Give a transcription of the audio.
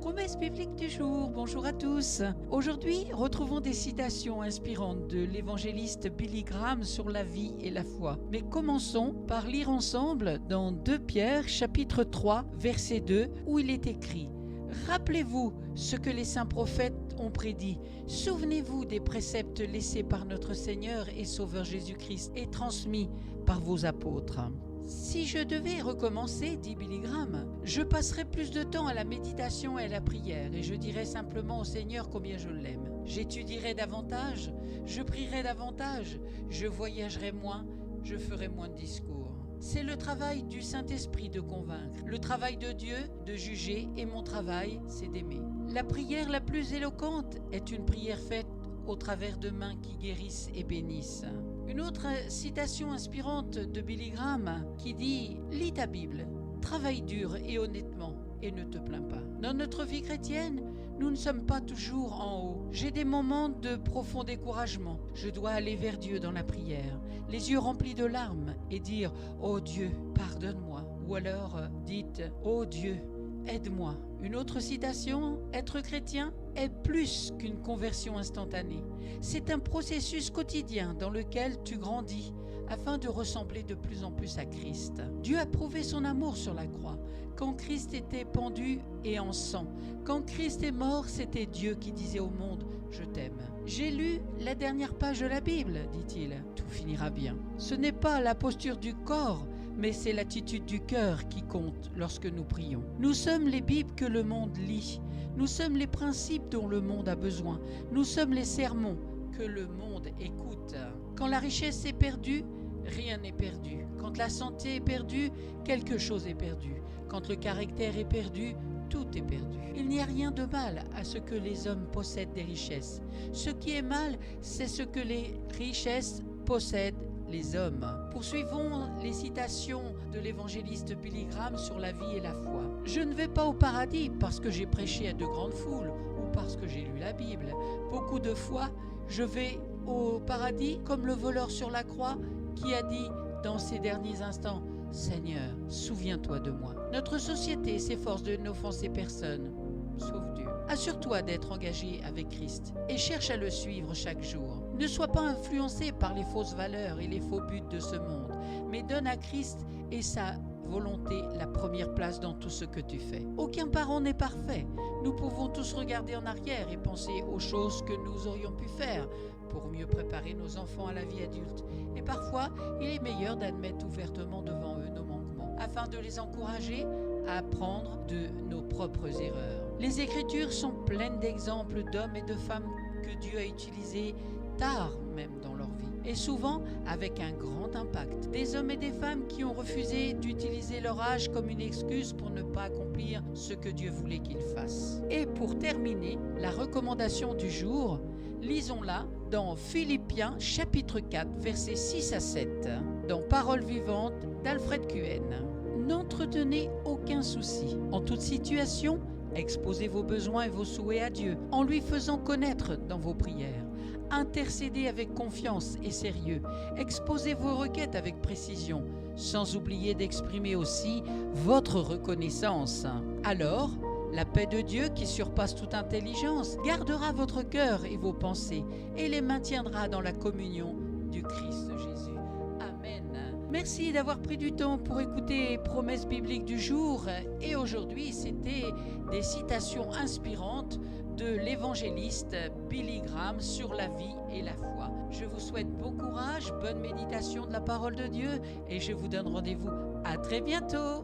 Promesse biblique du jour, bonjour à tous. Aujourd'hui, retrouvons des citations inspirantes de l'évangéliste Billy Graham sur la vie et la foi. Mais commençons par lire ensemble dans 2 Pierre chapitre 3 verset 2 où il est écrit « Rappelez-vous ce que les saints prophètes ont prédit. Souvenez-vous des préceptes laissés par notre Seigneur et Sauveur Jésus-Christ et transmis par vos apôtres. » Si je devais recommencer, dit Billy Graham, je passerais plus de temps à la méditation et à la prière et je dirais simplement au Seigneur combien je l'aime. J'étudierais davantage, je prierais davantage, je voyagerais moins, je ferais moins de discours. C'est le travail du Saint-Esprit de convaincre, le travail de Dieu de juger et mon travail, c'est d'aimer. La prière la plus éloquente est une prière faite au travers de mains qui guérissent et bénissent. Une autre citation inspirante de Billy Graham qui dit « Lis ta Bible, travaille dur et honnêtement et ne te plains pas. » Dans notre vie chrétienne, nous ne sommes pas toujours en haut. J'ai des moments de profond découragement. Je dois aller vers Dieu dans la prière, les yeux remplis de larmes et dire « Oh Dieu, pardonne-moi » ou alors dites « Oh Dieu, aide-moi ». Une autre citation, être chrétien est plus qu'une conversion instantanée. C'est un processus quotidien dans lequel tu grandis afin de ressembler de plus en plus à Christ. Dieu a prouvé son amour sur la croix. Quand Christ était pendu et en sang, quand Christ est mort, c'était Dieu qui disait au monde « Je t'aime ». J'ai lu la dernière page de la Bible, dit-il. Tout finira bien. Ce n'est pas la posture du corps, mais c'est l'attitude du cœur qui compte lorsque nous prions. Nous sommes les Bibles que le monde lit. Nous sommes les principes dont le monde a besoin. Nous sommes les sermons que le monde écoute. Quand la richesse est perdue, rien n'est perdu. Quand la santé est perdue, quelque chose est perdu. Quand le caractère est perdu, tout est perdu. Il n'y a rien de mal à ce que les hommes possèdent des richesses. Ce qui est mal, c'est ce que les richesses possèdent les hommes. Poursuivons les citations de l'évangéliste Billy Graham sur la vie et la foi. Je ne vais pas au paradis parce que j'ai prêché à de grandes foules ou parce que j'ai lu la Bible. Beaucoup de fois, je vais au paradis comme le voleur sur la croix qui a dit dans ses derniers instants « Seigneur, souviens-toi de moi ». Notre société s'efforce de n'offenser personne, sauf Dieu. Assure-toi d'être engagé avec Christ et cherche à le suivre chaque jour. Ne sois pas influencé par les fausses valeurs et les faux buts de ce monde, mais donne à Christ et sa volonté la première place dans tout ce que tu fais. Aucun parent n'est parfait. Nous pouvons tous regarder en arrière et penser aux choses que nous aurions pu faire pour mieux préparer nos enfants à la vie adulte. Et parfois, il est meilleur d'admettre ouvertement devant eux nos manquements, afin de les encourager à apprendre de nos propres erreurs. Les Écritures sont pleines d'exemples d'hommes et de femmes que Dieu a utilisés tard même dans leur vie, et souvent avec un grand impact. Des hommes et des femmes qui ont refusé d'utiliser leur âge comme une excuse pour ne pas accomplir ce que Dieu voulait qu'ils fassent. Et pour terminer, la recommandation du jour, lisons-la dans Philippiens chapitre 4, versets 6 à 7, dans Paroles vivantes d'Alfred Cohen. N'entretenez aucun souci. En toute situation, exposez vos besoins et vos souhaits à Dieu en lui faisant connaître dans vos prières. Intercédez avec confiance et sérieux. Exposez vos requêtes avec précision, sans oublier d'exprimer aussi votre reconnaissance. Alors, la paix de Dieu qui surpasse toute intelligence gardera votre cœur et vos pensées et les maintiendra dans la communion du Christ Jésus. Amen. Merci d'avoir pris du temps pour écouter Promesse biblique du jour. Et aujourd'hui, c'était des citations inspirantes de l'évangéliste Billy Graham sur la vie et la foi. Je vous souhaite bon courage, bonne méditation de la parole de Dieu et je vous donne rendez-vous à très bientôt.